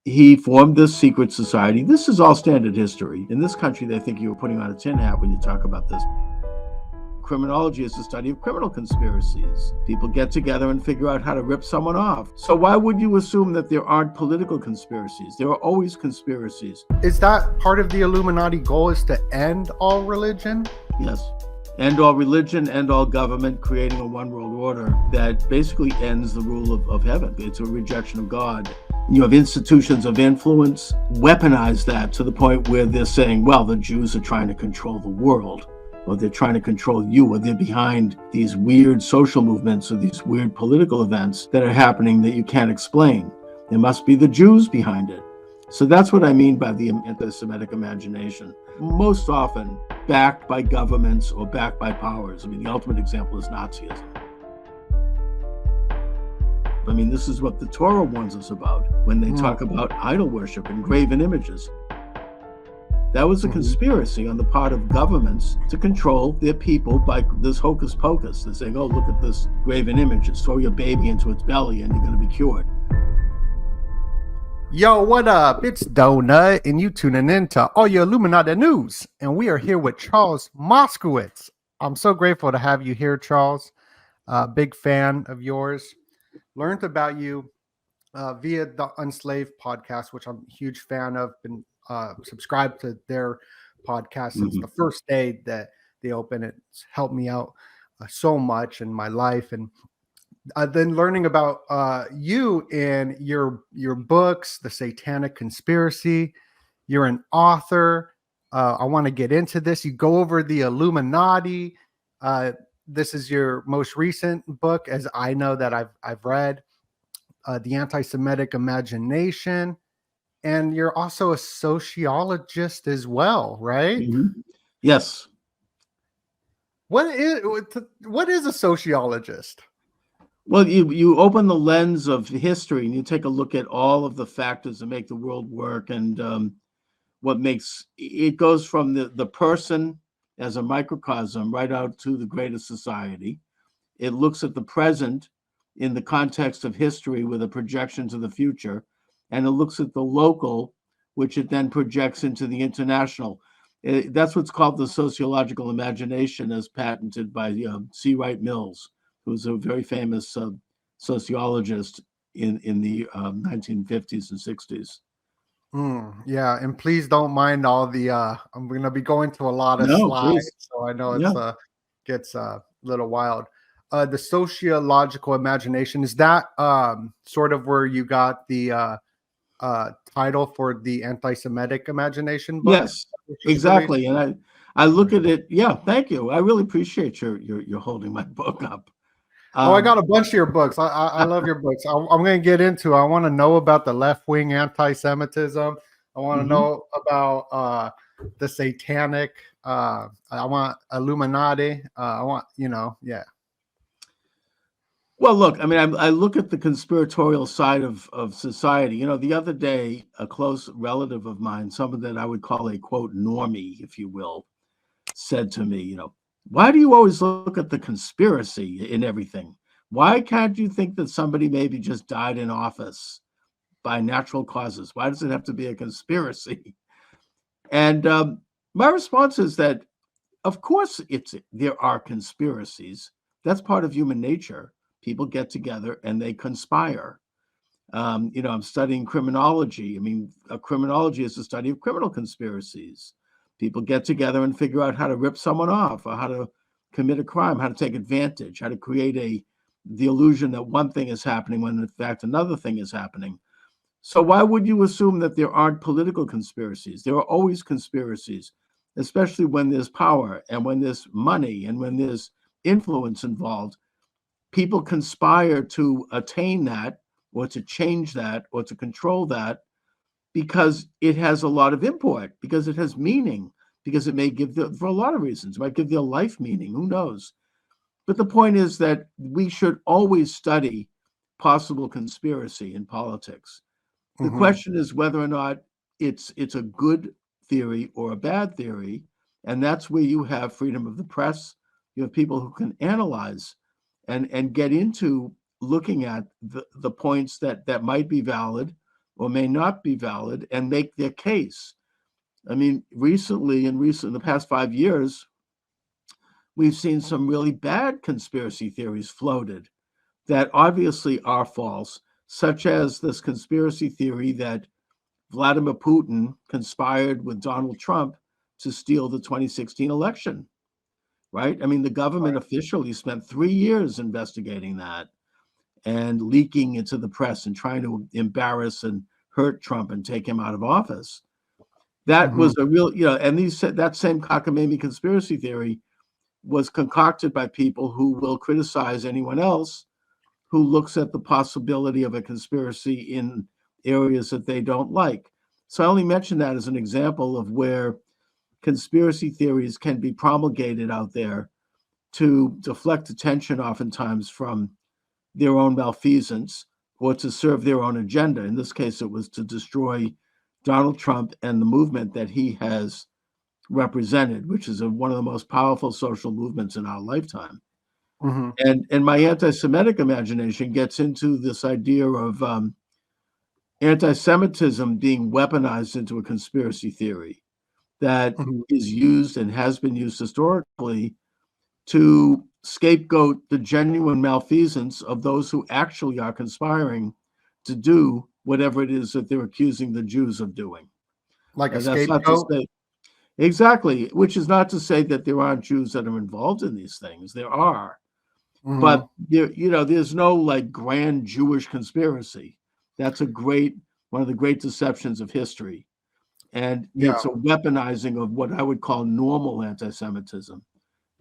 he formed this secret society. This is all standard history. In this country, they think you were putting on a tin hat when you talk about this. Criminology is the study of criminal conspiracies. People get together and figure out how to rip someone off. So why would you assume that there aren't political conspiracies? There are always conspiracies. Is that part of the Illuminati goal, is to end all religion? Yes. End all religion, end all government, creating a one world order that basically ends the rule of heaven. It's a rejection of God. You have institutions of influence, weaponize that to the point where they're saying, well, the Jews are trying to control the world, or they're trying to control you, or they're behind these weird social movements or these weird political events that are happening that you can't explain. There must be the Jews behind it. So that's what I mean by the anti-Semitic imagination. Most often backed by governments or backed by powers. I mean, the ultimate example is Nazism. I mean, this is what the Torah warns us about when they talk about idol worship and graven images. That was a conspiracy on the part of governments to control their people by this hocus pocus. They're saying, oh, look at this graven image. Just throw your baby into its belly and you're going to be cured. Yo, what up? It's DOENUT, and you tuning in to all your Illuminati news. And we are here with Charles Moscowitz. I'm so grateful to have you here, Charles. Big fan of yours. Learned about you via the Unslaved podcast, which I'm a huge fan of. Been subscribed to their podcast since the first day that they opened. It's helped me out so much in my life. And then learning about you and your books, The Satanic Conspiracy. You're an author. I want to get into this. You go over the Illuminati. This is your most recent book, as I know that I've read, The Anti-Semitic Imagination. And you're also a sociologist as well, right? Yes. What is a sociologist? Well, you open the lens of history and you take a look at all of the factors that make the world work, and what makes it goes from the person as a microcosm right out to the greater society. It looks at the present in the context of history with a projection to the future, and it looks at the local, which it then projects into the international. That's what's called the sociological imagination, as patented by C. Wright Mills, who's a very famous sociologist in the 1950s and 60s. Yeah, and please don't mind all the I'm going to be going to a lot of slides, so I know it's gets a little wild. The sociological imagination, is that sort of where you got the title for the anti-Semitic imagination book? Yes, exactly. And I look at it. Yeah, thank you. I really appreciate your holding my book up. I got a bunch of your books. I love your books. I'm going to get into. I want to know about the left-wing anti-Semitism. I want to know about the Satanic. I want Illuminati. I want, yeah. Well, look, I mean, I look at the conspiratorial side of society. The other day, a close relative of mine, someone that I would call a, quote, normie, if you will, said to me, why do you always look at the conspiracy in everything? Why can't you think that somebody maybe just died in office by natural causes? Why does it have to be a conspiracy? And my response is that, of course, there are conspiracies. That's part of human nature. People get together and they conspire. I'm studying criminology. I mean, criminology is the study of criminal conspiracies. People get together and figure out how to rip someone off, or how to commit a crime, how to take advantage, how to create the illusion that one thing is happening when in fact another thing is happening. So why would you assume that there aren't political conspiracies? There are always conspiracies, especially when there's power and when there's money and when there's influence involved. People conspire to attain that, or to change that, or to control that, because it has a lot of import, because it has meaning, because it may give for a lot of reasons, it might give their life meaning, who knows? But the point is that we should always study possible conspiracy in politics. The question is whether or not it's a good theory or a bad theory, and that's where you have freedom of the press. You have people who can analyze and get into looking at the points that might be valid or may not be valid and make their case. I mean, in the past 5 years, we've seen some really bad conspiracy theories floated that obviously are false, such as this conspiracy theory that Vladimir Putin conspired with Donald Trump to steal the 2016 election, right? I mean, the government officially spent 3 years investigating that and leaking into the press and trying to embarrass and hurt Trump and take him out of office. That was a real, and that same cockamamie conspiracy theory was concocted by people who will criticize anyone else who looks at the possibility of a conspiracy in areas that they don't like. So I only mention that as an example of where conspiracy theories can be promulgated out there to deflect attention oftentimes from their own malfeasance or to serve their own agenda. In this case, it was to destroy Donald Trump and the movement that he has represented, which is one of the most powerful social movements in our lifetime. And my anti-Semitic imagination gets into this idea of anti-Semitism being weaponized into a conspiracy theory that is used and has been used historically to scapegoat the genuine malfeasance of those who actually are conspiring to do whatever it is that they're accusing the Jews of doing. Like a That's not to scapegoat? say, exactly, which is not to say that there aren't Jews that are involved in these things. There are. But there's no like grand Jewish conspiracy. That's one of the great deceptions of history. And it's a weaponizing of what I would call normal anti-Semitism.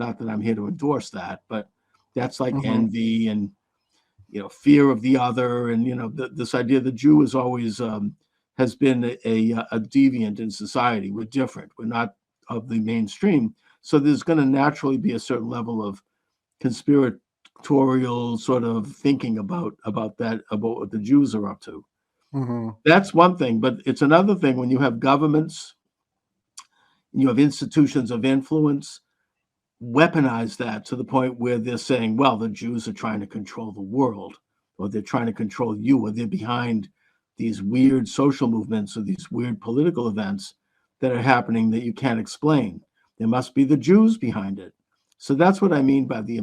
Not that I'm here to endorse that, but that's like envy and fear of the other, and this idea the Jew is always has been a deviant in society. We're different. We're not of the mainstream. So there's going to naturally be a certain level of conspiratorial sort of thinking about what the Jews are up to. That's one thing, but it's another thing when you have governments, and you have institutions of influence, weaponize that to the point where they're saying, well, the Jews are trying to control the world, or they're trying to control you, or they're behind these weird social movements or these weird political events that are happening that you can't explain. There must be the Jews behind it. So that's what I mean by the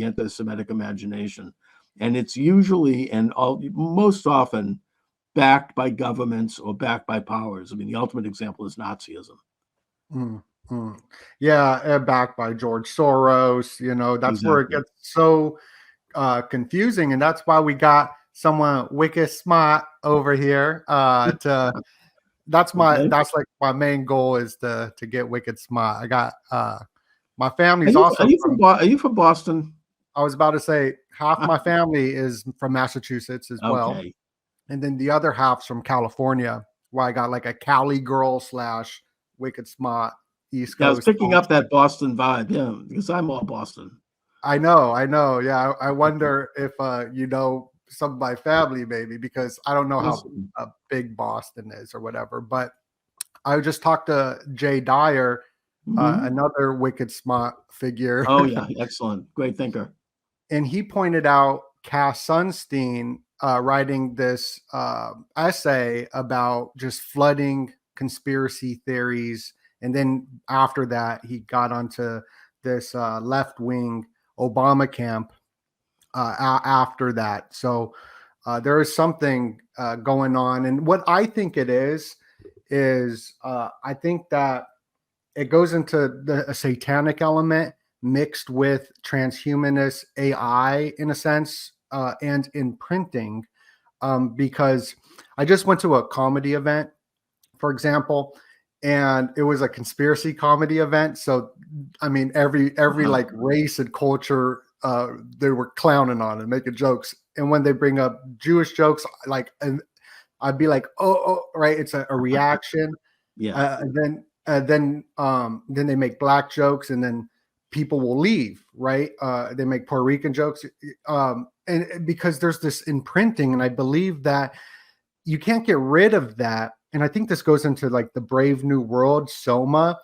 anti-Semitic imagination. And it's usually most often backed by governments or backed by powers. I mean, the ultimate example is Nazism. Yeah, backed by George Soros. That's where it gets so confusing, and that's why we got someone wicked smart over here. That's like my main goal is to get wicked smart. I got my family's also. Are you from Boston? I was about to say half my family is from Massachusetts as well, and then the other half's from California, where I got like a Cali girl / wicked smart East Coast. I was picking up that Boston vibe, because I'm all Boston. I know. Yeah, I wonder if some of my family maybe, because I don't know how big Boston is or whatever. But I just talked to Jay Dyer, another wicked smart figure. Oh yeah, excellent, great thinker. And he pointed out Cass Sunstein writing this essay about just flooding conspiracy theories. And then after that, he got onto this left-wing Obama camp after that. So there is something going on. And what I think it is I think that it goes into a satanic element mixed with transhumanist AI in a sense, and in printing, because I just went to a comedy event, for example, and it was a conspiracy comedy event. So, I mean, every like race and culture, they were clowning on and making jokes. And when they bring up Jewish jokes, and I'd be like, oh, right, it's a reaction. And then they make black jokes, and then people will leave, right? They make Puerto Rican jokes, and because there's this imprinting, and I believe that you can't get rid of that. And I think this goes into like the Brave New World, Soma.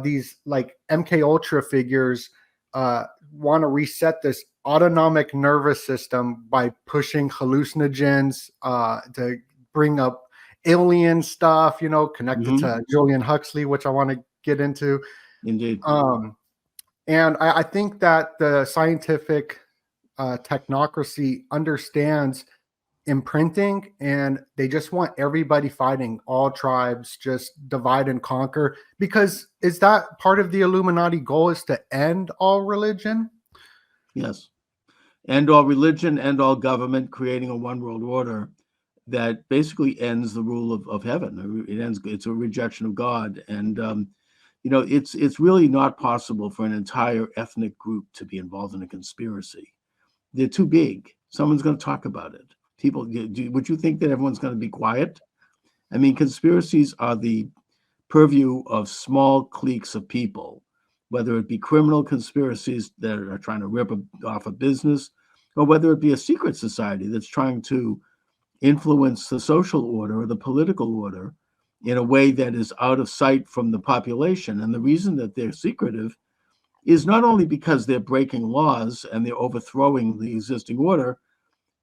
These like MK Ultra figures want to reset this autonomic nervous system by pushing hallucinogens to bring up alien stuff, connected to Julian Huxley, which I want to get into. Indeed. And I think that the scientific technocracy understands imprinting, and they just want everybody fighting, all tribes, just divide and conquer. Because is that part of the Illuminati goal, is to end all religion? Yes. End all religion, end all government, creating a one world order that basically ends the rule of heaven. It's a rejection of God. And, it's really not possible for an entire ethnic group to be involved in a conspiracy. They're too big. Someone's going to talk about it. People, would you think that everyone's going to be quiet? I mean, conspiracies are the purview of small cliques of people, whether it be criminal conspiracies that are trying to rip off a business, or whether it be a secret society that's trying to influence the social order or the political order in a way that is out of sight from the population. And the reason that they're secretive is not only because they're breaking laws and they're overthrowing the existing order,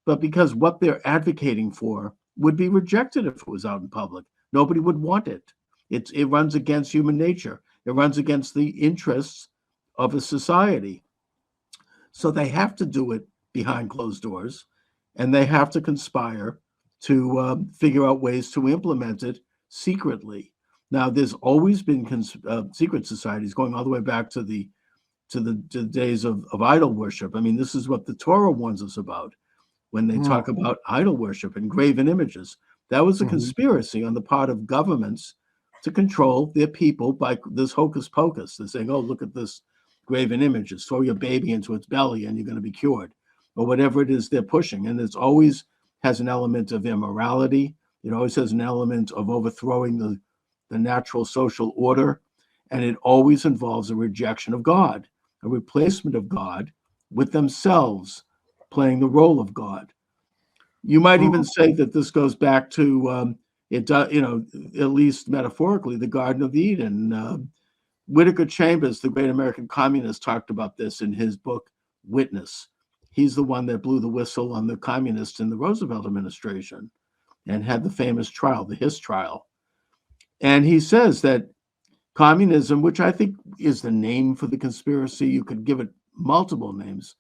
but because what they're advocating for would be rejected if it was out in public. Nobody would want it. It runs against human nature. It runs against the interests of a society. So they have to do it behind closed doors, and they have to conspire to figure out ways to implement it secretly. Now, there's always been secret societies going all the way back to the days of idol worship. I mean, this is what the Torah warns us about when they talk about idol worship and graven images. That was a conspiracy on the part of governments to control their people by this hocus pocus. They're saying, oh, look at this graven images, throw your baby into its belly and you're going to be cured, or whatever it is they're pushing. And it's always has an element of immorality. It always has an element of overthrowing the natural social order. And it always involves a rejection of God, a replacement of God with themselves playing the role of God. You might even say that this goes back to, at least metaphorically, the Garden of Eden. Whittaker Chambers, the great American communist, talked about this in his book, Witness. He's the one that blew the whistle on the communists in the Roosevelt administration and had the famous trial, the Hiss trial. And he says that communism, which I think is the name for the conspiracy, you could give it multiple names,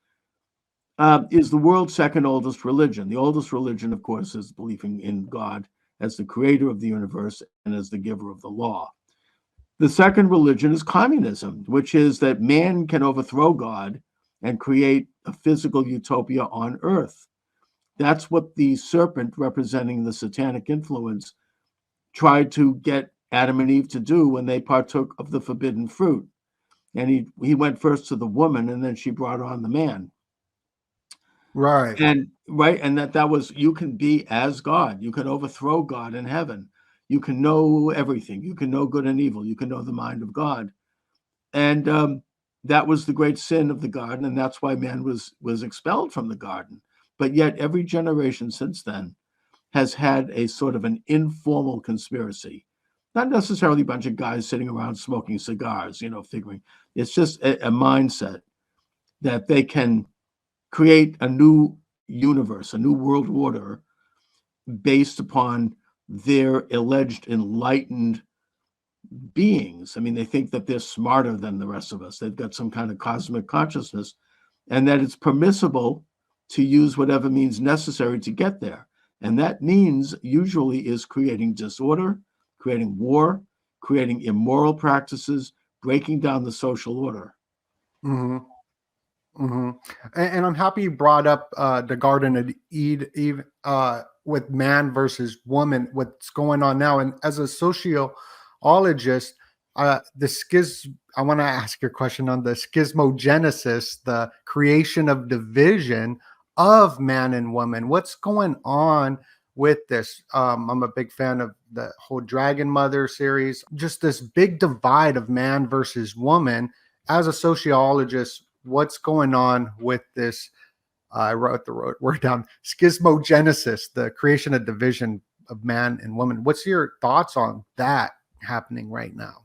is the world's second oldest religion. The oldest religion, of course, is believing in God as the creator of the universe and as the giver of the law. The second religion is communism, which is that man can overthrow God and create a physical utopia on earth. That's what the serpent, representing the satanic influence, tried to get Adam and Eve to do when they partook of the forbidden fruit. And he went first to the woman, and then she brought on the man. Right. And that was, you can be as God. You can overthrow God in heaven. You can know everything. You can know good and evil. You can know the mind of God. And that was the great sin of the garden, and that's why man was expelled from the garden. But yet every generation since then has had a sort of an informal conspiracy. Not necessarily a bunch of guys sitting around smoking cigars, figuring. It's just a mindset that they can create a new universe, a new world order based upon their alleged enlightened beings. I mean, they think that they're smarter than the rest of us. They've got some kind of cosmic consciousness, and that it's permissible to use whatever means necessary to get there. And that means usually is creating disorder, creating war, creating immoral practices, breaking down the social order. Mm-hmm. Mm-hmm. And I'm happy you brought up the Garden of Eden with man versus woman, what's going on now. And as a sociologist, I want to ask your question on the schismogenesis, the creation of division of man and woman. What's going on with this? I'm a big fan of the whole Dragon Mother series, just this big divide of man versus woman. As a sociologist, what's going on with this? I wrote the word down, schismogenesis, the creation of division of man and woman. What's your thoughts on that happening right now?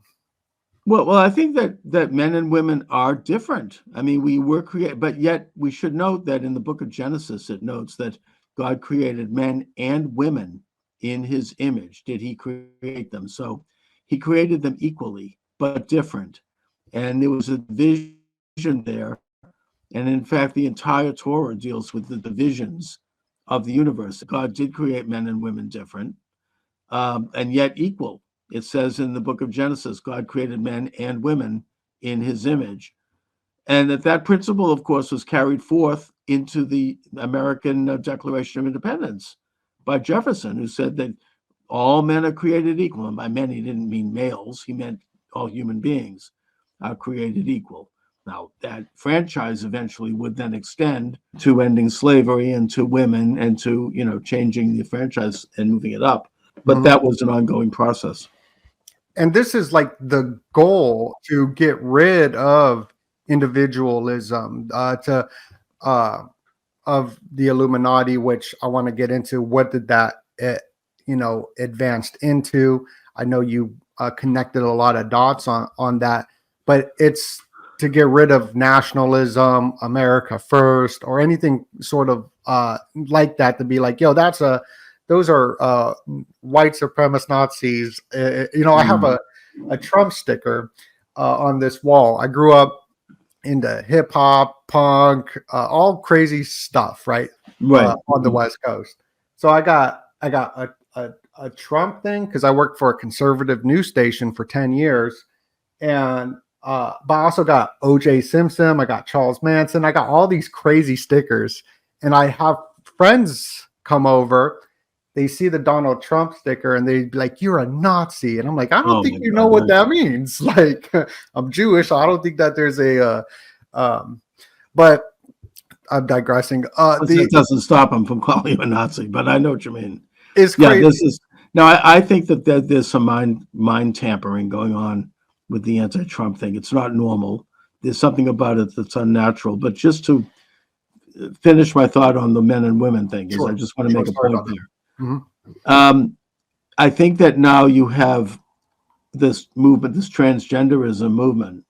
Well, I think that men and women are different. I mean, we were created, but yet we should note that in the book of Genesis, it notes that God created men and women in his image. Did he create them? So he created them equally, but different. And there was a division there. And in fact, the entire Torah deals with the divisions of the universe. God did create men and women different, and yet equal. It says in the book of Genesis, God created men and women in his image. And that principle, of course, was carried forth into the American Declaration of Independence by Jefferson, who said that all men are created equal. And by men, he didn't mean males, he meant all human beings are created equal. Now, that franchise eventually would then extend to ending slavery and to women and to, changing the franchise and moving it up. But that was an ongoing process. And this is like the goal, to get rid of individualism, of the Illuminati, which I want to get into. What did that, advanced into? I know you connected a lot of dots on that, but it's to get rid of nationalism, America first, or anything sort of like that, to be like, yo, those are white supremacist Nazis. I have a Trump sticker on this wall. I grew up into hip hop, punk, all crazy stuff, right? On the West Coast. So I got a Trump thing because I worked for a conservative news station for 10 years. And but I also got OJ Simpson, I got Charles Manson, I got all these crazy stickers. And I have friends come over, they see the Donald Trump sticker and they'd be like, "You're a Nazi." And I'm like, I don't think you know what that means. Like, I'm Jewish. So I don't think that there's but I'm digressing. It doesn't stop him from calling you a Nazi, but I know what you mean. It's crazy. I think that there's some mind tampering going on with the anti-Trump thing. It's not normal. There's something about it that's unnatural. But just to finish my thought on the men and women thing, because I just want to make a point there. Mm-hmm. I think that now you have this movement, this transgenderism movement.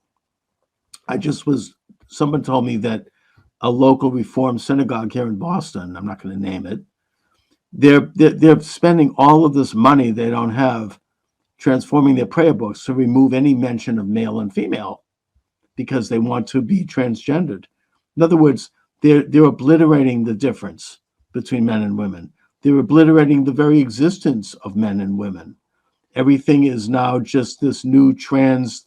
Someone told me that a local Reformed synagogue here in Boston, I'm not going to name it, they're spending all of this money they don't have transforming their prayer books to remove any mention of male and female because they want to be transgendered. In other words, they're obliterating the difference between men and women. They're obliterating the very existence of men and women. Everything is now just this new trans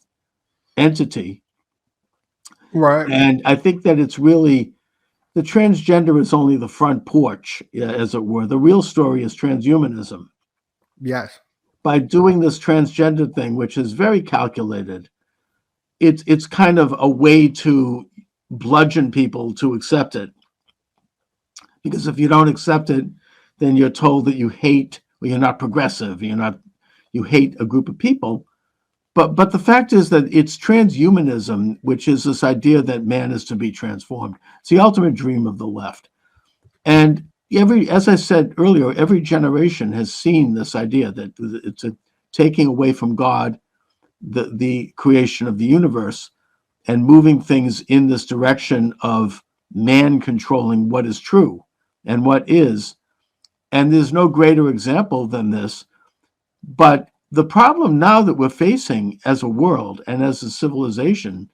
entity. Right. And I think that it's really, the transgender is only the front porch, as it were. The real story is transhumanism. Yes. By doing this transgender thing, which is very calculated, it's kind of a way to bludgeon people to accept it. Because if you don't accept it, then you're told that you hate, or you're not progressive, you hate a group of people. But the fact is that it's transhumanism, which is this idea that man is to be transformed. It's the ultimate dream of the left. And as I said earlier, every generation has seen this idea that it's a taking away from God the creation of the universe and moving things in this direction of man controlling what is true and what is. And there's no greater example than this. But the problem now that we're facing as a world and as a civilization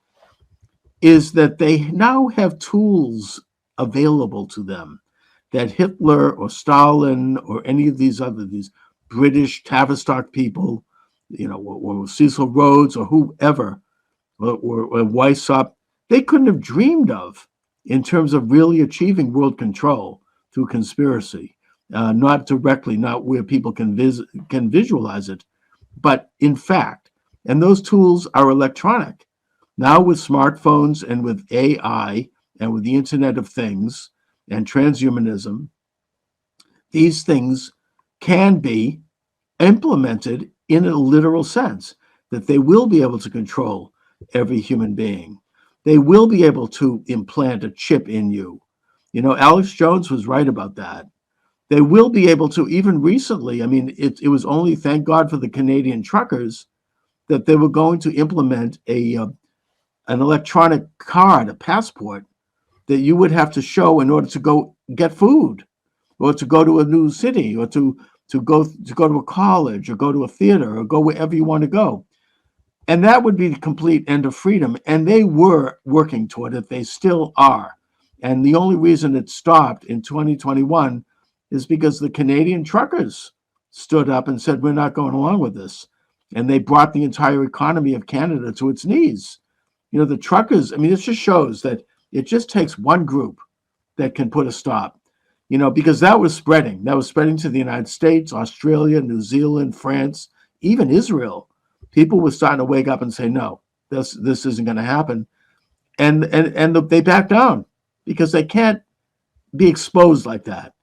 is that they now have tools available to them that Hitler or Stalin or any of these British Tavistock people, or Cecil Rhodes or whoever, or Weishaupt, they couldn't have dreamed of in terms of really achieving world control through conspiracy. Not directly, not where people can visualize it, but in fact. And those tools are electronic. Now with smartphones and with AI and with the Internet of Things and transhumanism, these things can be implemented in a literal sense, that they will be able to control every human being. They will be able to implant a chip in you. Alex Jones was right about that. They will be able to, even recently, it was only, thank God for the Canadian truckers, that they were going to implement an electronic card, a passport, that you would have to show in order to go get food, or to go to a new city, or to go to a college, or go to a theater, or go wherever you want to go. And that would be the complete end of freedom. And they were working toward it. They still are. And the only reason it stopped in 2021 is because the Canadian truckers stood up and said, we're not going along with this. And they brought the entire economy of Canada to its knees. The truckers, I mean, it just shows that it just takes one group that can put a stop, because that was spreading. That was spreading to the United States, Australia, New Zealand, France, even Israel. People were starting to wake up and say, no, this isn't going to happen. And they back down because they can't be exposed like that.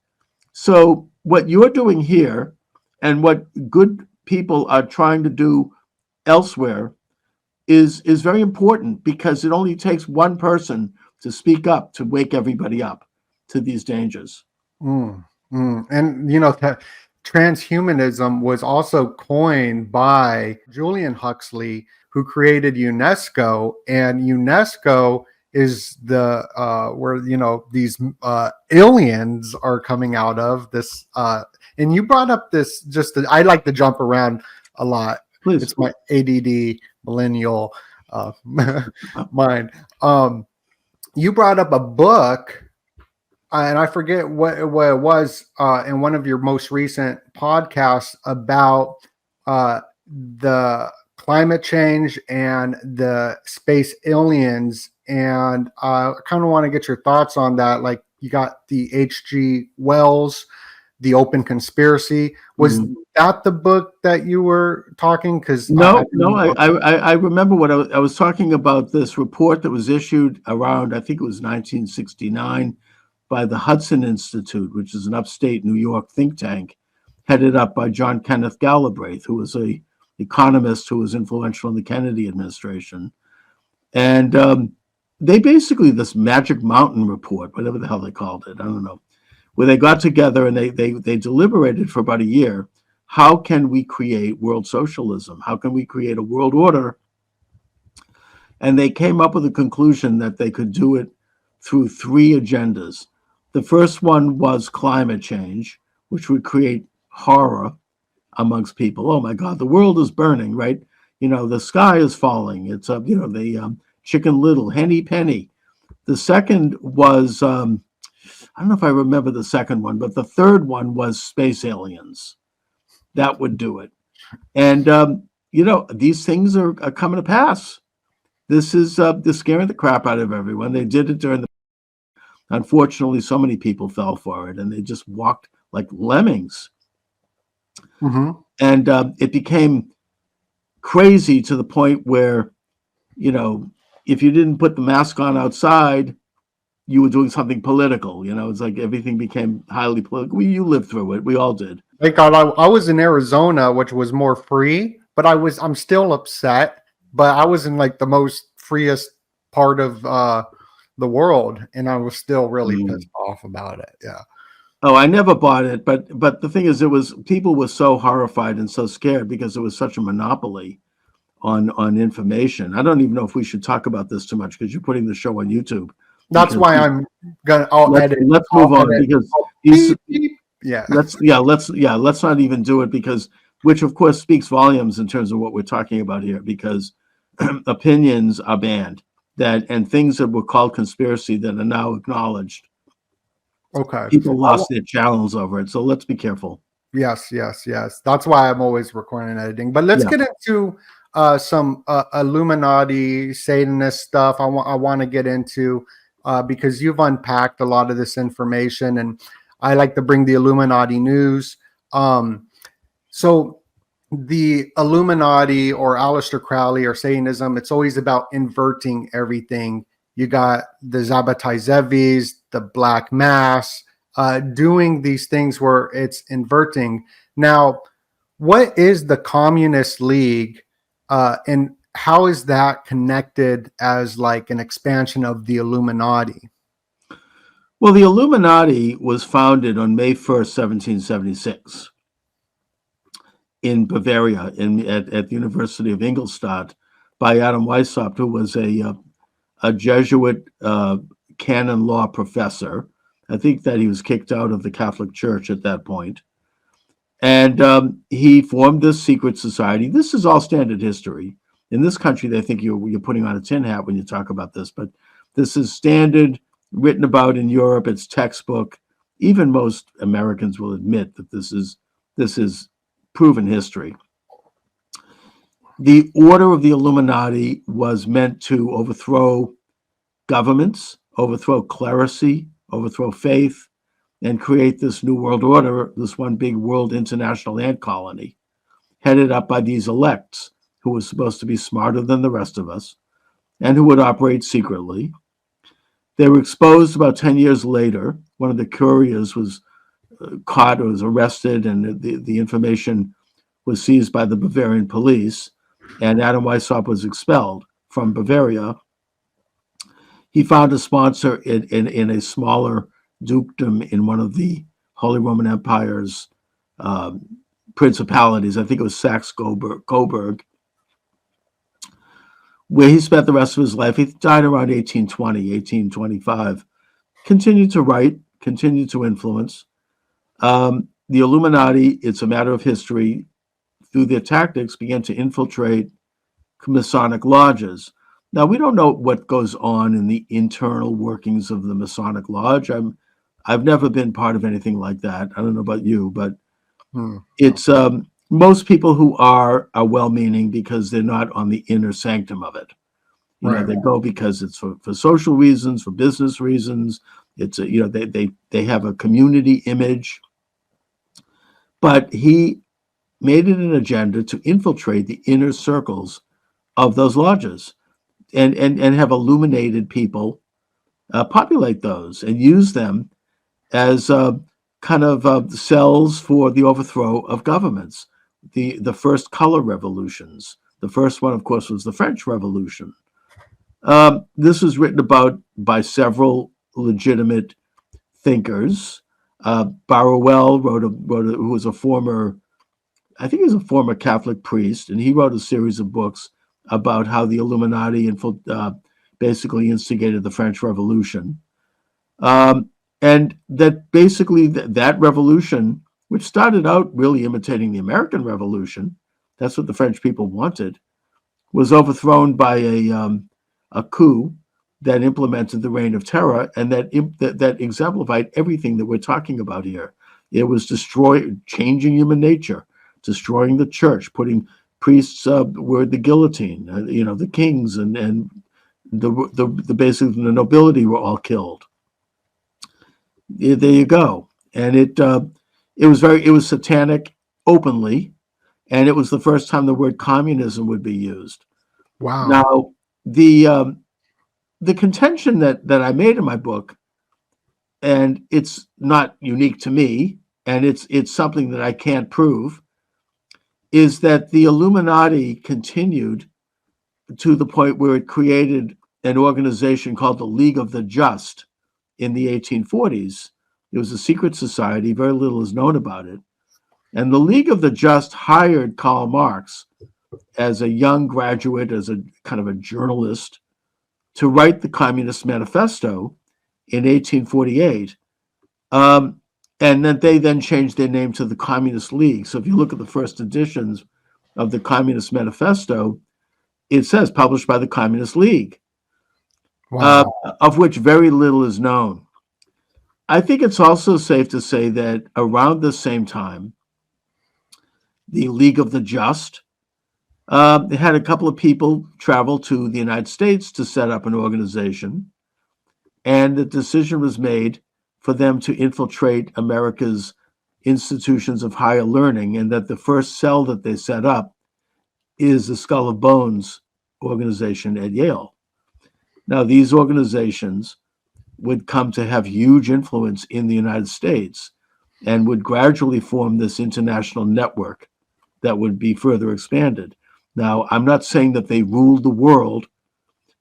So what you're doing here and what good people are trying to do elsewhere is very important, because it only takes one person to speak up to wake everybody up to these dangers. And transhumanism was also coined by Julian Huxley, who created UNESCO, and UNESCO is the where these aliens are coming out of this. And you brought up this. I like to jump around a lot. Please. It's my ADD millennial mind. You brought up a book, and I forget what it was in one of your most recent podcasts about the climate change and the space aliens. And I kind of want to get your thoughts on that. Like, you got the H.G. Wells, The Open Conspiracy. Was that the book that you were talking? Because I remember what I was talking about. This report that was issued around, I think it was 1969, by the Hudson Institute, which is an upstate New York think tank, headed up by John Kenneth Galbraith, who was an economist who was influential in the Kennedy administration. And they basically, this Magic Mountain report, whatever the hell they called it, I don't know, where they got together and they deliberated for about a year. How can we create world socialism? How can we create a world order? And they came up with a conclusion that they could do it through three agendas. The first one was climate change, which would create horror amongst people. Oh my God, the world is burning, right? The sky is falling. It's the Chicken Little, Henny Penny. The second was, I don't know if I remember the second one, but the third one was space aliens. That would do it. And, these things are coming to pass. This is they're scaring the crap out of everyone. They did it during the, unfortunately, so many people fell for it, and they just walked like lemmings. And it became crazy to the point where, if you didn't put the mask on outside, you were doing something political. It's like everything became highly political. You lived through it. We all did. Thank God I was in Arizona, which was more free, but I'm still upset. But I was in like the most freest part of the world, and I was still really pissed off about it. Yeah. Oh, I never bought it, but the thing is, people were so horrified and so scared because it was such a monopoly on information. I don't even know if we should talk about this too much because you're putting the show on YouTube. That's why I'm gonna. Let's move on because yeah. Let's not even do it, because which of course speaks volumes in terms of what we're talking about here, because opinions are banned, and things that were called conspiracy that are now acknowledged. Okay. People lost their channels over it, so let's be careful. Yes. That's why I'm always recording and editing. But let's get into some Illuminati, Satanist stuff. I want to get into because you've unpacked a lot of this information, and I like to bring the Illuminati news. So the Illuminati or Aleister Crowley or Satanism, it's always about inverting everything. You got the Zabbatai-Zevis, the Black Mass, doing these things where it's inverting. Now, what is the Communist League, and how is that connected as like an expansion of the Illuminati? Well, the Illuminati was founded on May 1st, 1776. in Bavaria, at the University of Ingolstadt, by Adam Weishaupt, who was a Jesuit canon law professor. I think that he was kicked out of the Catholic Church at that point. And he formed this secret society. This is all standard history. In this country, they think you're putting on a tin hat when you talk about this, but this is standard, written about in Europe. It's textbook. Even most Americans will admit that this is proven history. The order of the Illuminati was meant to overthrow governments, overthrow clerisy, overthrow faith, and create this new world order, this one big world international ant colony, headed up by these elects who were supposed to be smarter than the rest of us and who would operate secretly. They were exposed about 10 years later. One of the couriers was caught or was arrested, and the information was seized by the Bavarian police, and Adam Weishaupt was expelled from Bavaria. He found a sponsor in a smaller dukedom in one of the Holy Roman Empire's principalities. I think it was Saxe-Coburg, where he spent the rest of his life. He died around 1820, 1825. Continued to write, continued to influence. The Illuminati, it's a matter of history, through their tactics, began to infiltrate Masonic lodges. Now, we don't know what goes on in the internal workings of the Masonic lodge. I've never been part of anything like that. I don't know about you, but it's most people who are well-meaning because they're not on the inner sanctum of it. You know, they go because it's for social reasons, for business reasons. It's they have a community image. But he made it an agenda to infiltrate the inner circles of those lodges and have illuminated people populate those and use them as kind of cells for the overthrow of governments. The first color revolutions. The first one, of course, was the French Revolution. This was written about by several legitimate thinkers. Barruel who was a former Catholic priest, and he wrote a series of books about how the Illuminati basically instigated the French Revolution. And that basically that revolution, which started out really imitating the American Revolution, that's what the French people wanted, was overthrown by a coup that implemented the Reign of Terror, and that exemplified everything that we're talking about here. It was changing human nature, destroying the church, putting priests were the guillotine. The kings and the basically the nobility were all killed. There you go. And it was satanic openly, and it was the first time the word communism would be used. Wow. Now, the contention that I made in my book, and it's not unique to me, and it's something that I can't prove, is that the Illuminati continued to the point where it created an organization called the League of the Just in the 1840s. It was a secret society. Very little is known about it. And the League of the Just hired Karl Marx as a young graduate, as a kind of a journalist, to write the Communist Manifesto in 1848. And then they changed their name to the Communist League. So if you look at the first editions of the Communist Manifesto, it says published by the Communist League, of which very little is known. I think it's also safe to say that around the same time, the League of the Just had a couple of people travel to the United States to set up an organization, and the decision was made for them to infiltrate America's institutions of higher learning, and that the first cell that they set up is the Skull of Bones organization at Yale. Now, these organizations would come to have huge influence in the United States and would gradually form this international network that would be further expanded. Now, I'm not saying that they ruled the world,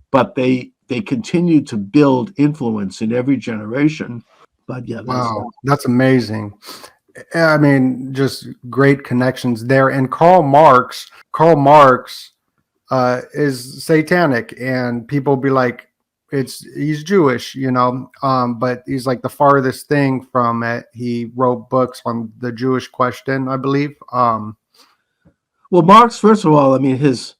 but they continued to build influence in every generation. But yeah, wow, that's amazing. I mean, just great connections there. And Karl Marx is satanic, and people be like, he's Jewish, but he's like the farthest thing from it. He wrote books on the Jewish question, I believe. Well, Marx, first of all, I mean, his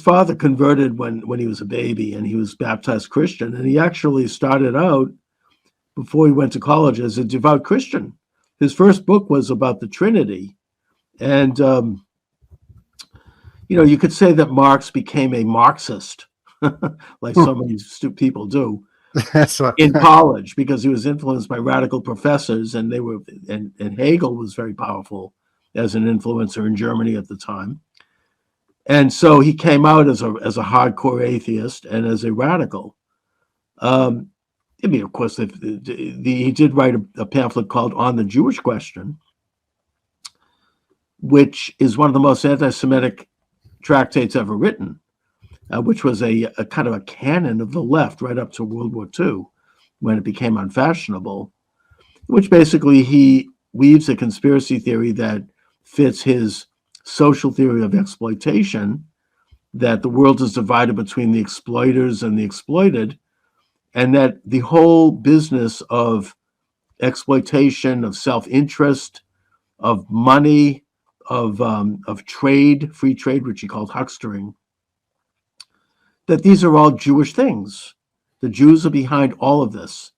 father converted when he was a baby, and he was baptized Christian, and he actually started out before he went to college as a devout Christian. His first book was about the Trinity, and you could say that Marx became a Marxist, like so many people do, in college, because he was influenced by radical professors, and and Hegel was very powerful as an influencer in Germany at the time. And so he came out as a hardcore atheist and as a radical. I mean, of course, he did write a pamphlet called On the Jewish Question, which is one of the most anti-Semitic tractates ever written, which was a kind of a canon of the left right up to World War II, when it became unfashionable, which basically he weaves a conspiracy theory that fits his social theory of exploitation, that the world is divided between the exploiters and the exploited, and that the whole business of exploitation, of self-interest, of money, of trade, free trade, which he called huckstering, that these are all Jewish things. The Jews are behind all of this.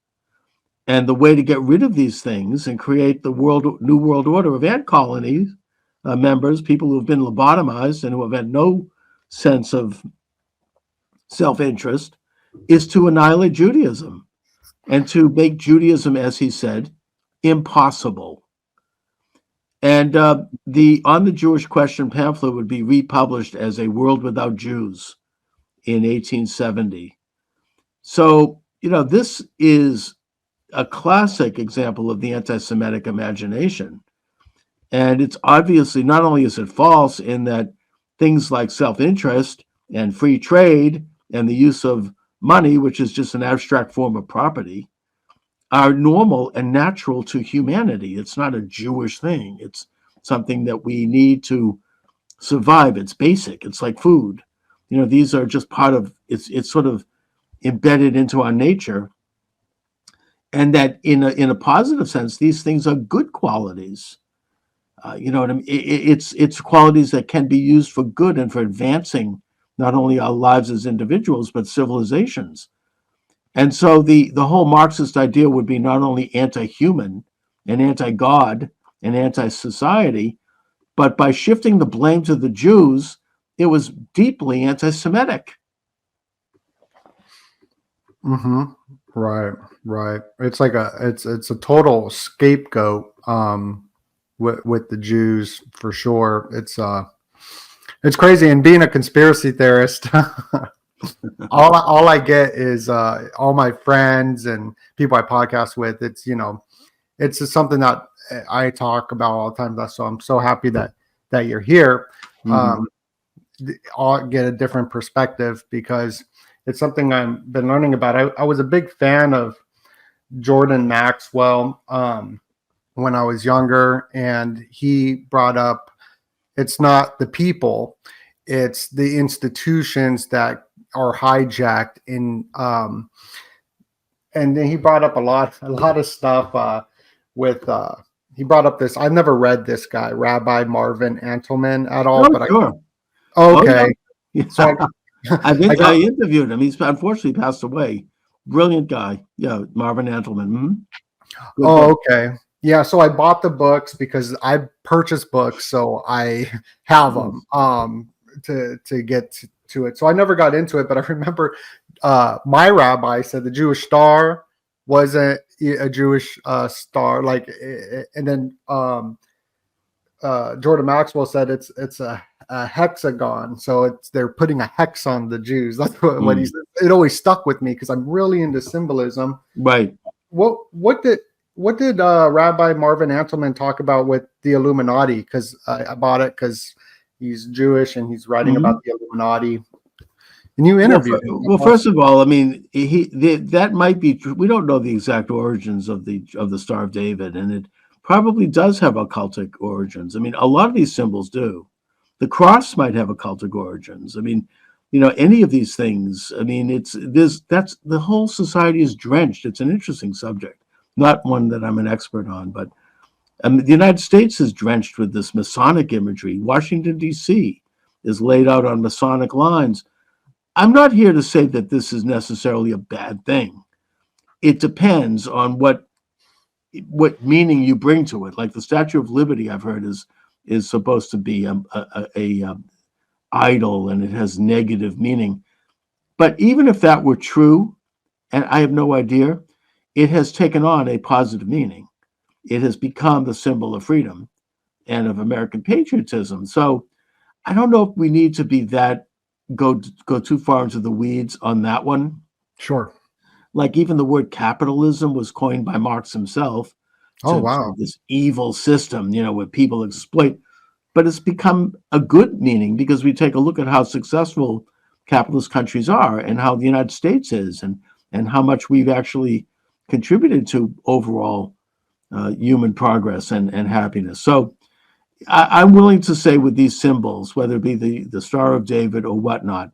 And the way to get rid of these things and create the new world order of ant colonies, members, people who have been lobotomized and who have had no sense of self-interest, is to annihilate Judaism and to make Judaism, as he said, impossible. And the On the Jewish Question pamphlet would be republished as A World Without Jews in 1870. So, this is a classic example of the anti-Semitic imagination. And it's obviously, not only is it false in that things like self-interest and free trade and the use of money, which is just an abstract form of property, are normal and natural to humanity. It's not a Jewish thing. It's something that we need to survive. It's basic. It's like food. These are just part of, it's sort of embedded into our nature. And that in a positive sense, these things are good qualities. You know what I mean? It's qualities that can be used for good and for advancing not only our lives as individuals, but civilizations. And so the whole Marxist idea would be not only anti-human and anti-God and anti-society, but by shifting the blame to the Jews, it was deeply anti-Semitic. Mm-hmm. Right. It's like it's a total scapegoat with the Jews, for sure. It's crazy. And being a conspiracy theorist, all I get is all my friends and people I podcast with. It's just something that I talk about all the time. So I'm so happy that you're here. Mm-hmm. I'll get a different perspective because it's something I've been learning about. I was a big fan of Jordan Maxwell when I was younger, and he brought up, it's not the people, it's the institutions that are hijacked and then he brought up a lot of stuff he brought up this, I've never read this guy, Rabbi Marvin Antelman at all, but sure. Okay. Yeah. So I interviewed him. He's unfortunately passed away. Brilliant guy. Yeah, Marvin Antelman. Mm-hmm. Okay. Yeah, so I bought the books because I purchased books, so I have them to get to it. So I never got into it, but I remember my rabbi said the Jewish star wasn't a Jewish star, and then Jordan Maxwell said it's a hexagon, so they're putting a hex on the Jews. That's what he said. It always stuck with me because I'm really into symbolism. Right. What did Rabbi Marvin Antelman talk about with the Illuminati? Because I bought it because he's Jewish and he's writing about the Illuminati. And you interviewed him. Well, first of all, I mean, that might be true. We don't know the exact origins of the Star of David, and it probably does have occultic origins. I mean, a lot of these symbols do. The cross might have occultic origins. I mean, any of these things. I mean, that's the whole society is drenched. It's an interesting subject, not one that I'm an expert on, but the United States is drenched with this Masonic imagery. Washington, D.C. is laid out on Masonic lines. I'm not here to say that this is necessarily a bad thing. It depends on what meaning you bring to it. Like the Statue of Liberty, I've heard is supposed to be a idol, and it has negative meaning. But even if that were true, and I have no idea, it has taken on a positive meaning. It has become the symbol of freedom and of American patriotism. So I don't know if we need to be go too far into the weeds on that one. Sure. Like even the word capitalism was coined by Marx himself. Oh, wow. This evil system, where people exploit. But it's become a good meaning because we take a look at how successful capitalist countries are and how the United States is and how much we've actually contributed to overall human progress and happiness. So I'm willing to say with these symbols, whether it be the Star of David or whatnot,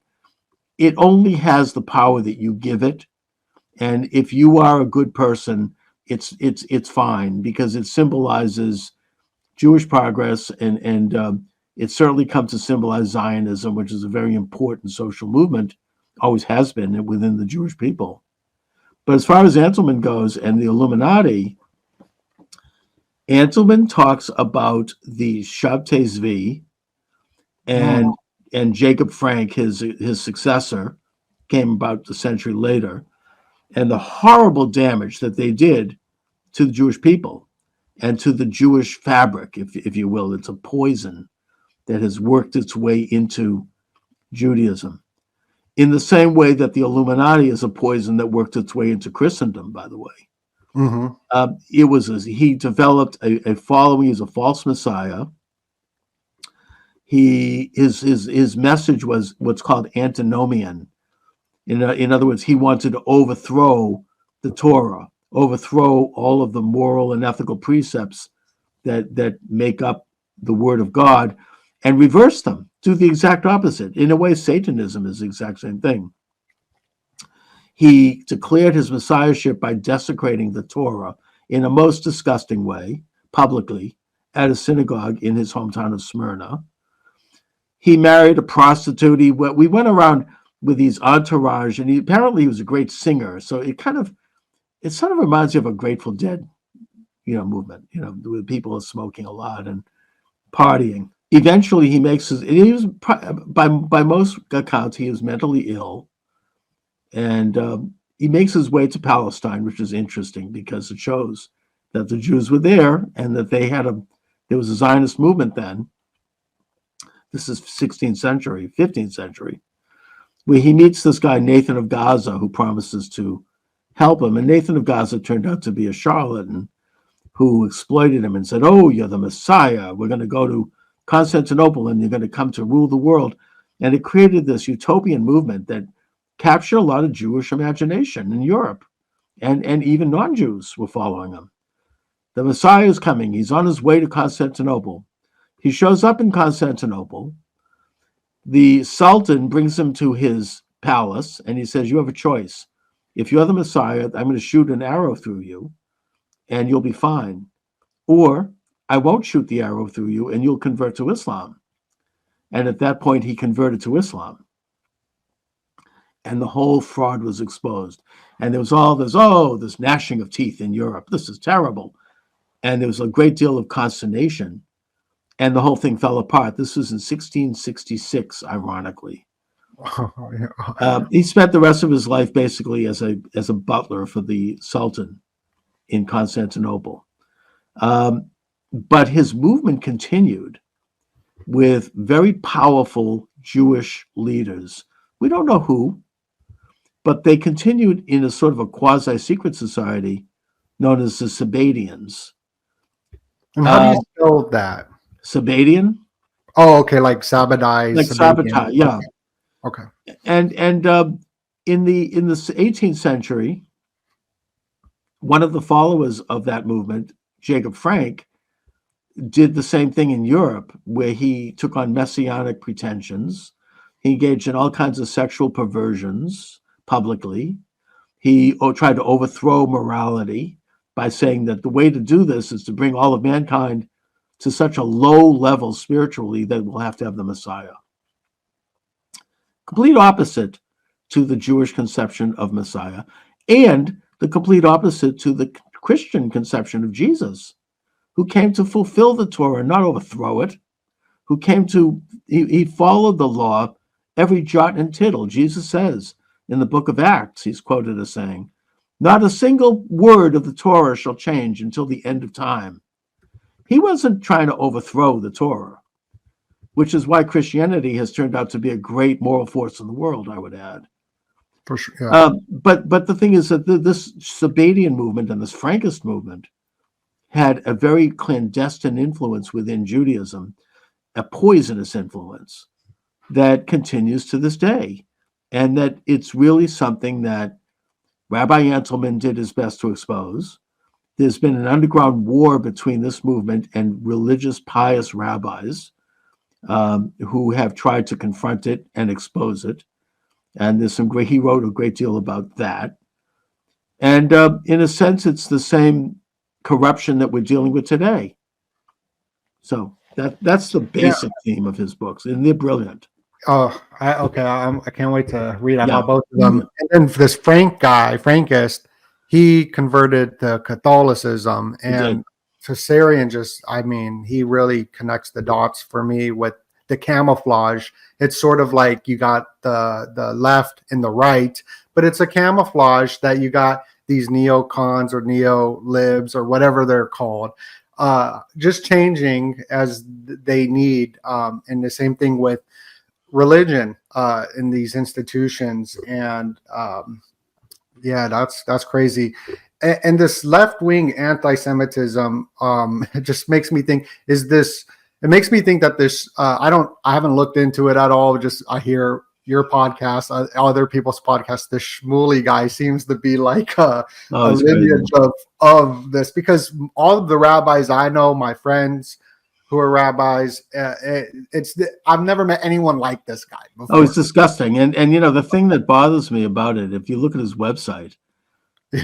it only has the power that you give it. And if you are a good person, it's fine because it symbolizes Jewish progress and it certainly comes to symbolize Zionism, which is a very important social movement, always has been within the Jewish people. But as far as Anselman goes and the Illuminati, Anselman talks about the Shabtai Zvi and Jacob Frank, his successor, came about a century later, and the horrible damage that they did to the Jewish people and to the Jewish fabric, if you will. It's a poison that has worked its way into Judaism. In the same way that the Illuminati is a poison that worked its way into Christendom, by the way. Mm-hmm. He developed a following. He's a false messiah. His message was what's called antinomian. In other words, he wanted to overthrow the Torah, overthrow all of the moral and ethical precepts that make up the Word of God, and reverse them, do the exact opposite. In a way, Satanism is the exact same thing. He declared his messiahship by desecrating the Torah in a most disgusting way, publicly, at a synagogue in his hometown of Smyrna. He married a prostitute. We went around with his entourage, and apparently he was a great singer. So it sort of reminds you of a Grateful Dead, movement, where people are smoking a lot and partying. Eventually, by most accounts, he was mentally ill. And he makes his way to Palestine, which is interesting because it shows that the Jews were there and that there was a Zionist movement then. This is 16th century, 15th century, where he meets this guy, Nathan of Gaza, who promises to help him. And Nathan of Gaza turned out to be a charlatan who exploited him and said, "Oh, you're the Messiah. We're going to go to Constantinople and you're going to come to rule the world." And it created this utopian movement that captured a lot of Jewish imagination in Europe, and even non-Jews were following him. The Messiah is coming. He's on his way to Constantinople. He shows up in Constantinople. The Sultan brings him to his palace, and he says, "You have a choice. If you're the Messiah, I'm going to shoot an arrow through you, and you'll be fine. Or I won't shoot the arrow through you, and you'll convert to Islam." And at that point, he converted to Islam. And the whole fraud was exposed. And there was this gnashing of teeth in Europe. This is terrible. And there was a great deal of consternation. And the whole thing fell apart. This was in 1666, ironically. He spent the rest of his life basically as a butler for the Sultan in Constantinople. But his movement continued with very powerful Jewish leaders. We don't know who, but they continued in a sort of a quasi-secret society known as the Sabbateans. And how do you spell that? Sabbatian? Oh, okay, like sabotage. Like sabotage, yeah. Okay. And in the 18th century, one of the followers of that movement Jacob Frank did the same thing in Europe, where he took on messianic pretensions. He engaged in all kinds of sexual perversions publicly. He tried to overthrow morality by saying that the way to do this is to bring all of mankind to such a low level spiritually that we'll have to have the Messiah. Complete opposite to the Jewish conception of Messiah, and the complete opposite to the Christian conception of Jesus, who came to fulfill the Torah, not overthrow it, who came to, he followed the law, every jot and tittle. Jesus says in the book of Acts, he's quoted as saying, not a single word of the Torah shall change until the end of time. He wasn't trying to overthrow the Torah, which is why Christianity has turned out to be a great moral force in the world, I would add. For sure. Yeah. But the thing is that this Sabbatean movement and this Frankist movement had a very clandestine influence within Judaism, a poisonous influence that continues to this day. And that it's really something that Rabbi Antelman did his best to expose. There's been an underground war between this movement and religious, pious rabbis who have tried to confront it and expose it. And there's some great, he wrote a great deal about that. And in a sense, it's the same corruption that we're dealing with today. So that's the basic theme of his books, and they're brilliant. Oh, I can't wait to read about both of them. And then this Frankist, he converted to Catholicism, and Caesarian he really connects the dots for me with the camouflage. It's sort of like you got the left and the right, but it's a camouflage that you got these neocons or neo-libs or whatever they're called, just changing as they need. And the same thing with religion in these institutions. And that's crazy. And this left-wing anti-Semitism, it just makes me think, it makes me think that this, I haven't looked into it at all. Just, I hear your podcast, other people's podcasts. The Shmuley guy seems to be like a lineage of this, because all of the rabbis I know, my friends who are rabbis, I've never met anyone like this guy before. Oh, it's disgusting. And the thing that bothers me about it, if you look at his website,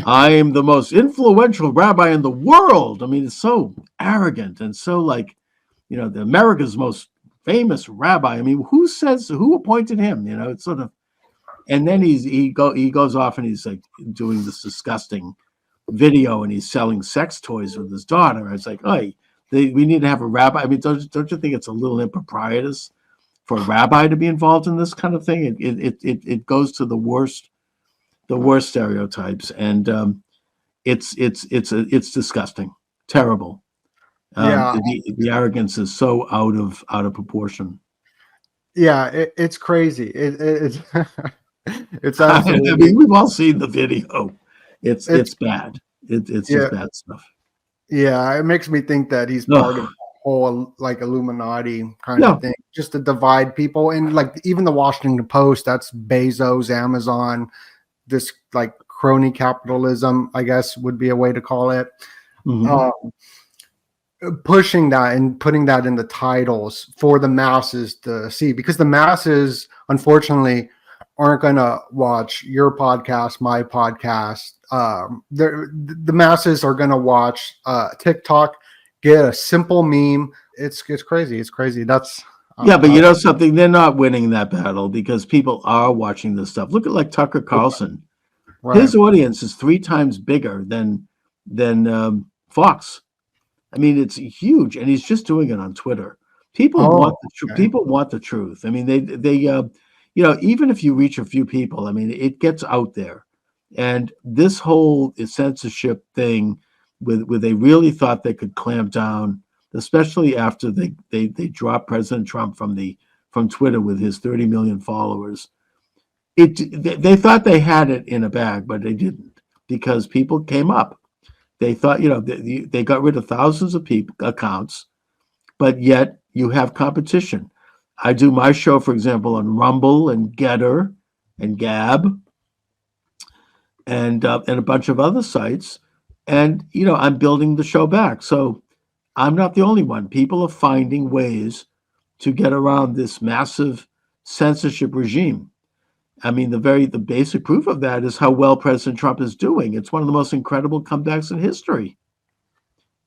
I am the most influential rabbi in the world. I mean, it's so arrogant and so like, the America's most famous rabbi. I mean, who appointed him? It's sort of, and then he goes off and he's like doing this disgusting video, and he's selling sex toys with his daughter. It's like, we need to have a rabbi. I mean, don't you think it's a little improprietous for a rabbi to be involved in this kind of thing? It goes to the worst stereotypes, and it's disgusting, terrible. The arrogance is so out of proportion. Yeah, it's crazy. It's it's absolutely. I mean, we've all seen the video. It's bad. It's just bad stuff. Yeah, it makes me think that he's part of the whole like Illuminati kind of thing, just to divide people. And like even the Washington Post, that's Bezos, Amazon, this like crony capitalism, I guess would be a way to call it. Mm-hmm. Pushing that and putting that in the titles for the masses to see, because the masses unfortunately aren't going to watch your podcast, my podcast. The masses are going to watch TikTok, get a simple meme. It's crazy. It's crazy. That's but something, they're not winning that battle because people are watching this stuff. Look at like Tucker Carlson. Right. His audience is 3 times bigger than Fox. I mean, it's huge, and he's just doing it on Twitter. People want the truth. I mean, they even if you reach a few people, I mean, it gets out there. And this whole censorship thing, where they really thought they could clamp down, especially after they dropped President Trump from Twitter with his 30 million followers. They thought they had it in a bag, but they didn't, because people came up. They thought, they got rid of thousands of accounts, but yet you have competition. I do my show, for example, on Rumble and Getter and Gab and a bunch of other sites, And, I'm building the show back. So I'm not the only one. People are finding ways to get around this massive censorship regime. I mean, the basic proof of that is how well President Trump is doing. It's one of the most incredible comebacks in history.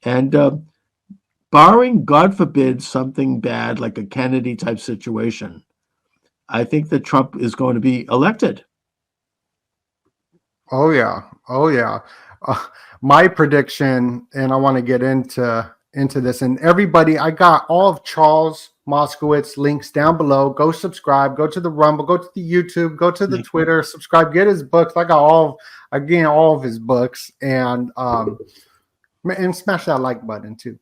And barring, God forbid, something bad like a Kennedy type situation, I think that Trump is going to be elected. Oh yeah, oh yeah. My prediction, and I want to get into this. And everybody, I got all of Charles Moscowitz links down below. Go subscribe. Go to the Rumble. Go to the YouTube. Go to the Twitter. Subscribe. Get his books. I got all of his books, and smash that like button too.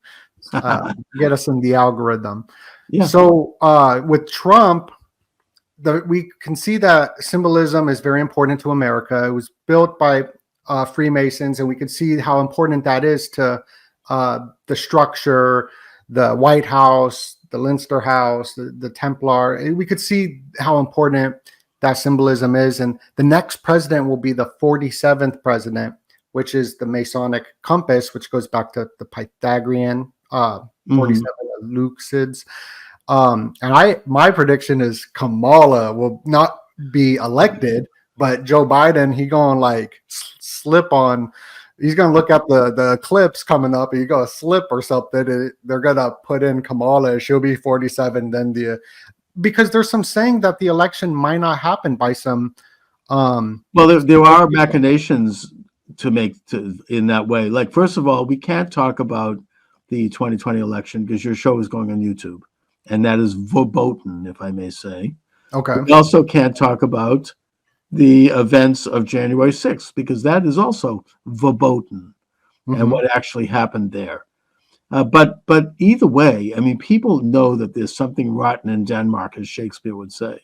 Get us in the algorithm. Yeah. So with Trump, we can see that symbolism is very important to America. It was built by Freemasons, and we can see how important that is to the structure, the White House, the Leinster House, the Templar. We could see how important that symbolism is. And the next president will be the 47th president, which is the Masonic compass, which goes back to the Pythagorean 47 Leucids. And my prediction is Kamala will not be elected, but Joe Biden, he going like slip on. He's going to look at the eclipse coming up, and he's going to slip or something. They're going to put in Kamala. She'll be 47. Then because there's some saying that the election might not happen by some. Well, there are machinations in that way. Like, first of all, we can't talk about the 2020 election because your show is going on YouTube, and that is verboten, if I may say. Okay. We also can't talk about the events of January 6th, because that is also verboten, and what actually happened there. But either way, I mean, people know that there's something rotten in Denmark, as Shakespeare would say,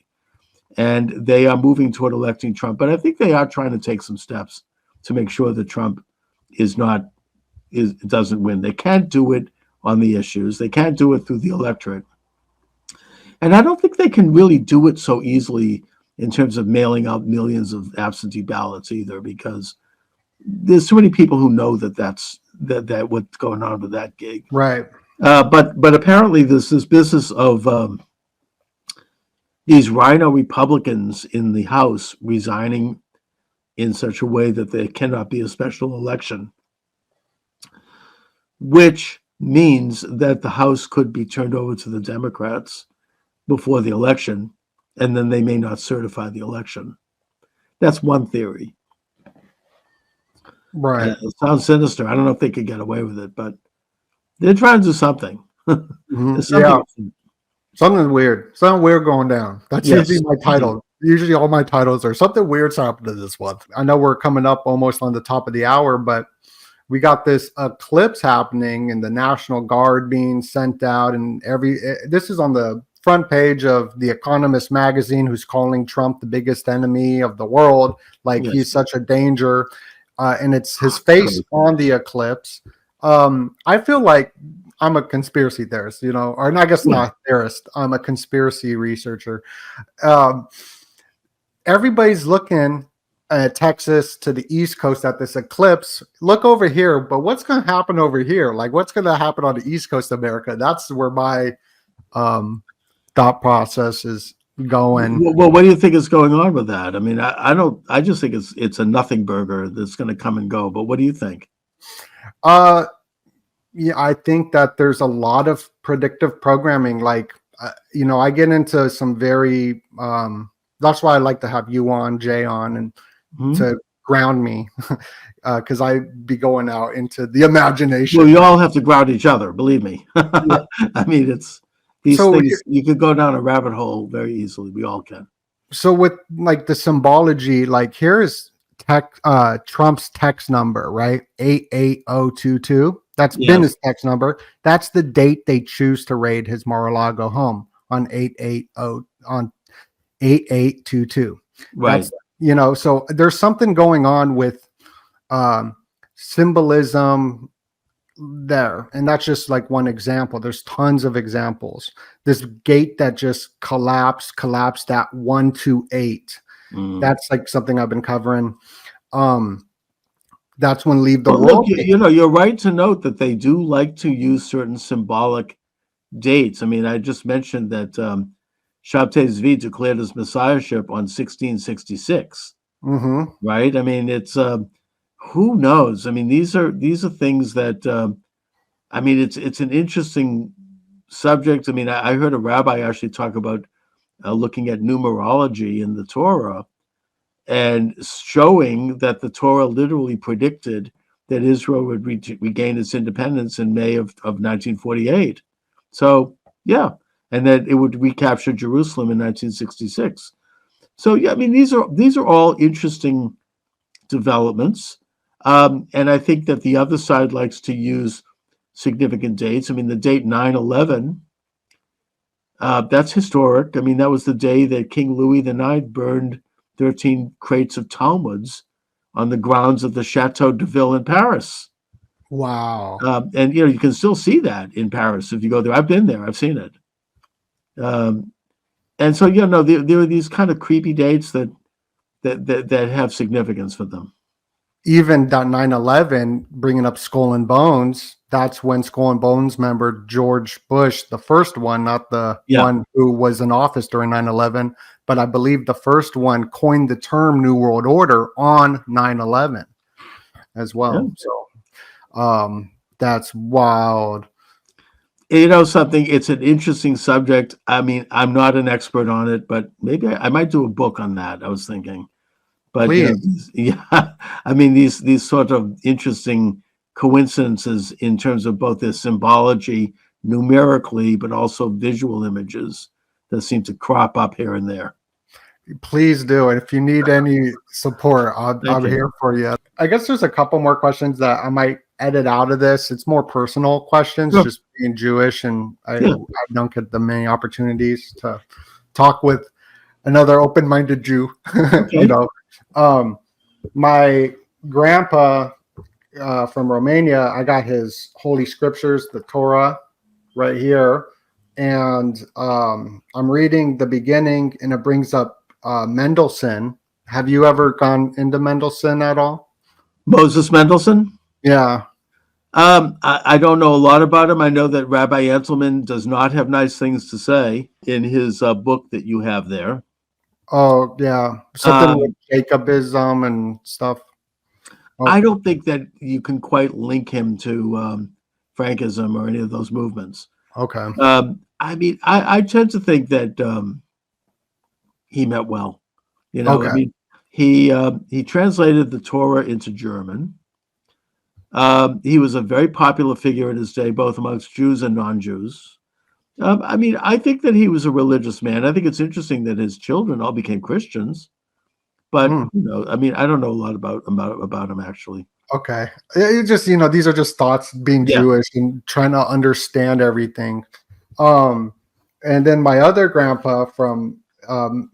and they are moving toward electing Trump. But I think they are trying to take some steps to make sure that Trump doesn't win. They can't do it on the issues. They can't do it through the electorate. And I don't think they can really do it so easily in terms of mailing out millions of absentee ballots either, because there's too many people who know that what's going on with that gig. Right. But apparently there's this business of these rhino Republicans in the House resigning in such a way that there cannot be a special election, which means that the House could be turned over to the Democrats before the election, and then they may not certify the election. That's one theory. Right. It sounds sinister. I don't know if they could get away with it, but they're trying to do something. Something weird. Something weird going down. That's usually my title. Usually all my titles are something weird's happened to this one. I know we're coming up almost on the top of the hour, but we got this eclipse happening and the National Guard being sent out, and this is on the front page of The Economist magazine, who's calling Trump the biggest enemy of the world, like he's such a danger, and it's his face on the eclipse. I feel like I'm a conspiracy theorist, or I guess not theorist. I'm a conspiracy researcher. Everybody's looking at Texas to the East Coast at this eclipse. Look over here, but what's going to happen over here? Like, what's going to happen on the East Coast of America? That's where my thought process is going. Well, what do you think is going on with that? I mean, I just think it's a nothing burger that's going to come and go. But what do you think? Yeah, I think that there's a lot of predictive programming. Like, I get into some very. That's why I like to have you on, Jay on, and to ground me, because I be going out into the imagination. Well, you all have to ground each other, believe me. I mean, it's these things. You could go down a rabbit hole very easily. We all can. So with like the symbology, like here's Trump's text number, right? 88022. That's been his text number. That's the date they choose to raid his Mar-a-Lago home on 8822. Right. That's, so there's something going on with symbolism there. And that's just like one example. There's tons of examples. This gate that just collapsed at 128. That's like something I've been covering. that's when Leave the Well, look, World. you're right to note that they do like to use certain symbolic dates. I mean, I just mentioned that Shabtai Zvi declared his messiahship on 1666, Mm-hmm. right? I mean, it's who knows? I mean, these are things that I mean, it's an interesting subject. I mean, I heard a rabbi actually talk about looking at numerology in the Torah and showing that the Torah literally predicted that Israel would regain its independence in May of 1948. So, yeah, and that it would recapture Jerusalem in 1966. So, yeah, I mean, these are all interesting developments. And I think that the other side likes to use significant dates. I mean, the date 9/11, that's historic. I mean, that was the day that King Louis IX burned 13 crates of Talmuds on the grounds of the Chateau de Ville in Paris. Wow. And you can still see that in Paris if you go there. I've been there. I've seen it. And so there are these kind of creepy dates that have significance for them. Even that 9/11, bringing up Skull and Bones, that's when Skull and Bones member George Bush, the first one, not the one who was in office during 9/11, but I believe the first one coined the term New World Order on 9/11 as well. Yeah. So that's wild. You know something, it's an interesting subject. I mean, I'm not an expert on it, but maybe I might do a book on that, I was thinking. But Please. I mean, these sort of interesting coincidences in terms of both their symbology numerically, but also visual images that seem to crop up here and there. Please do. And if you need any support, I'm here for you. I guess there's a couple more questions that I might edit out of this. It's more personal questions, just being Jewish, and I don't get the many opportunities to talk with another open-minded Jew. My grandpa from Romania, I got his holy scriptures, the Torah, right here, and I'm reading the beginning, and it brings up Mendelssohn. Have you ever gone into Mendelssohn at all? Moses Mendelssohn? Yeah. I don't know a lot about him. I know that Rabbi Enselman does not have nice things to say in his book that you have there. Oh, yeah. Something with Jacobism and stuff. Oh. I don't think that you can quite link him to Frankism or any of those movements. Okay. I mean, I tend to think that he meant well. Okay. I mean, he translated the Torah into German. He was a very popular figure in his day, both amongst Jews and non-Jews. I mean, I think that he was a religious man. I think it's interesting that his children all became Christians, but I mean, I don't know a lot about him actually. Okay, it just these are just thoughts being Jewish and trying to understand everything. And then my other grandpa from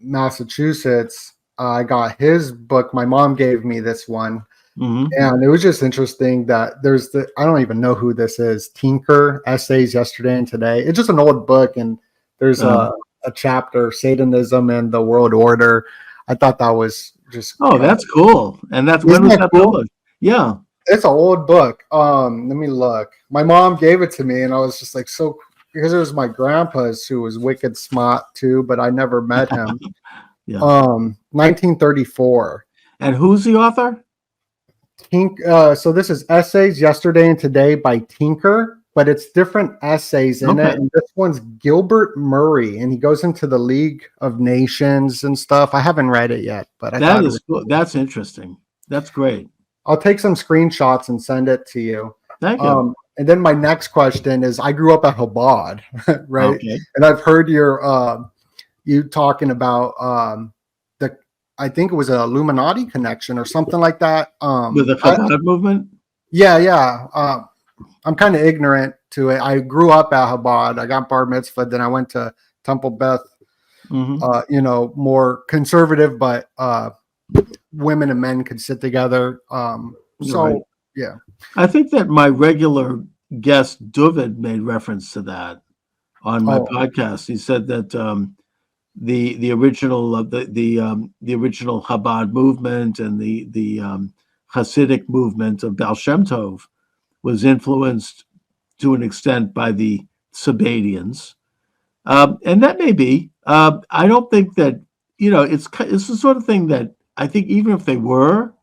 Massachusetts, I got his book. My mom gave me this one. Mm-hmm. And it was just interesting that I don't even know who this is, Tinker, Essays Yesterday and Today. It's just an old book, and there's a chapter, Satanism and the World Order. I thought that was just that's cool. And when was that published? Yeah. It's an old book. Let me look. My mom gave it to me, and I was just like, because it was my grandpa's, who was wicked smart too, but I never met him. 1934. And who's the author? So this is Essays Yesterday and Today by Tinker, but it's different essays in it. And this one's Gilbert Murray, and he goes into the League of Nations and stuff. I haven't read it yet, but that's interesting. That's great. I'll take some screenshots and send it to you. Thank you. And then my next question is: I grew up at Chabad, right? Okay. And I've heard you talking about I think it was an Illuminati connection or something like that. With the Chabad movement? Yeah. I'm kind of ignorant to it. I grew up at Chabad. I got bar mitzvah. Then I went to Temple Beth, more conservative, but women and men could sit together. Yeah. I think that my regular guest, David, made reference to that on my podcast. He said that the original the original Chabad movement and the Hasidic movement of Baal Shem Tov was influenced to an extent by the Sabbateans. And that may be. I don't think that, it's the sort of thing that I think even if they were,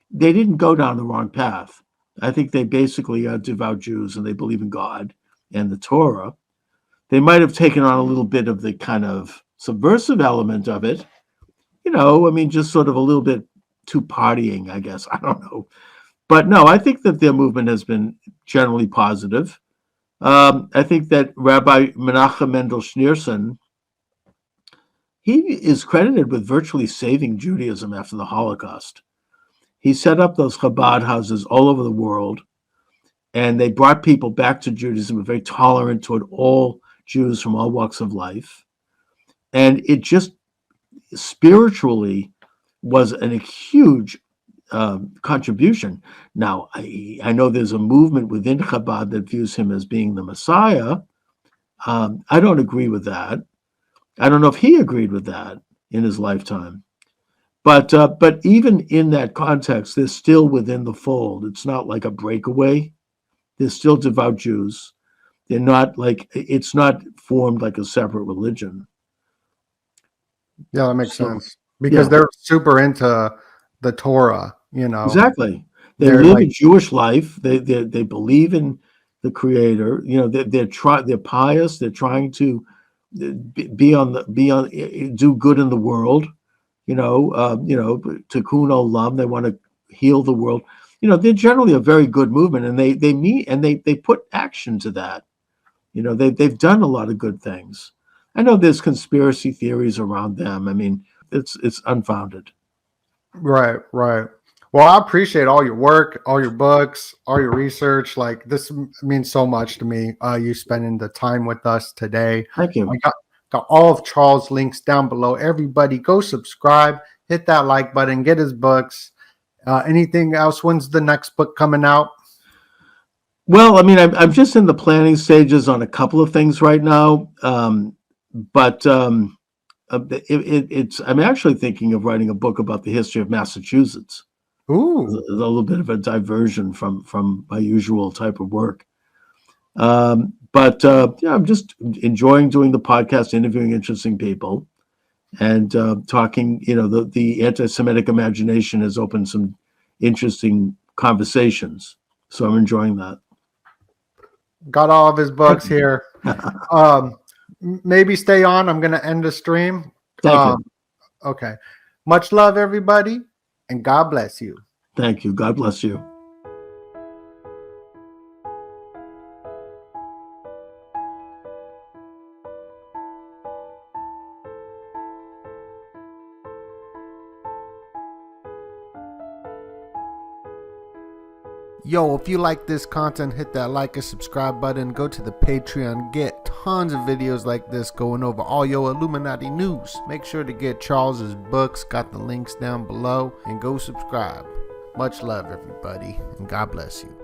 they didn't go down the wrong path. I think they basically are devout Jews and they believe in God and the Torah. They might have taken on a little bit of the kind of subversive element of it, just sort of a little bit too partying, I guess. I don't know. But no, I think that their movement has been generally positive. I think that Rabbi Menachem Mendel Schneerson, he is credited with virtually saving Judaism after the Holocaust. He set up those Chabad houses all over the world, and they brought people back to Judaism, were very tolerant toward all Jews from all walks of life. And it just spiritually was a huge contribution. Now, I know there's a movement within Chabad that views him as being the Messiah. I don't agree with that. I don't know if he agreed with that in his lifetime. But even in that context, they're still within the fold. It's not like a breakaway. They're still devout Jews. They're not it's not formed like a separate religion. Yeah, that makes sense. Because they're super into the Torah, Exactly. They live a Jewish life. They believe in the Creator. They're pious. They're trying to do good in the world. Tikkun Olam. They want to heal the world. They're generally a very good movement, and they meet and they put action to that. They've done a lot of good things. I know there's conspiracy theories around them. I mean, it's unfounded. Right. Well, I appreciate all your work, all your books, all your research. Like, this means so much to me. You spending the time with us today. Thank you. I got all of Charles' links down below. Everybody, go subscribe, hit that like button, get his books. Anything else? When's the next book coming out? Well, I mean, I'm just in the planning stages on a couple of things right now. But I'm actually thinking of writing a book about the history of Massachusetts. Ooh, a little bit of a diversion from my usual type of work. I'm just enjoying doing the podcast, interviewing interesting people, and talking. The anti-Semitic imagination has opened some interesting conversations, so I'm enjoying that. Got all of his books here. Maybe stay on. I'm going to end the stream. Thank you. Okay. Much love, everybody, and God bless you. Thank you. God bless you. Yo, if you like this content, hit that like and subscribe button. Go to the Patreon. Get tons of videos like this going over all your Illuminati news. Make sure to get Charles's books. Got the links down below. And go subscribe. Much love, everybody. And God bless you.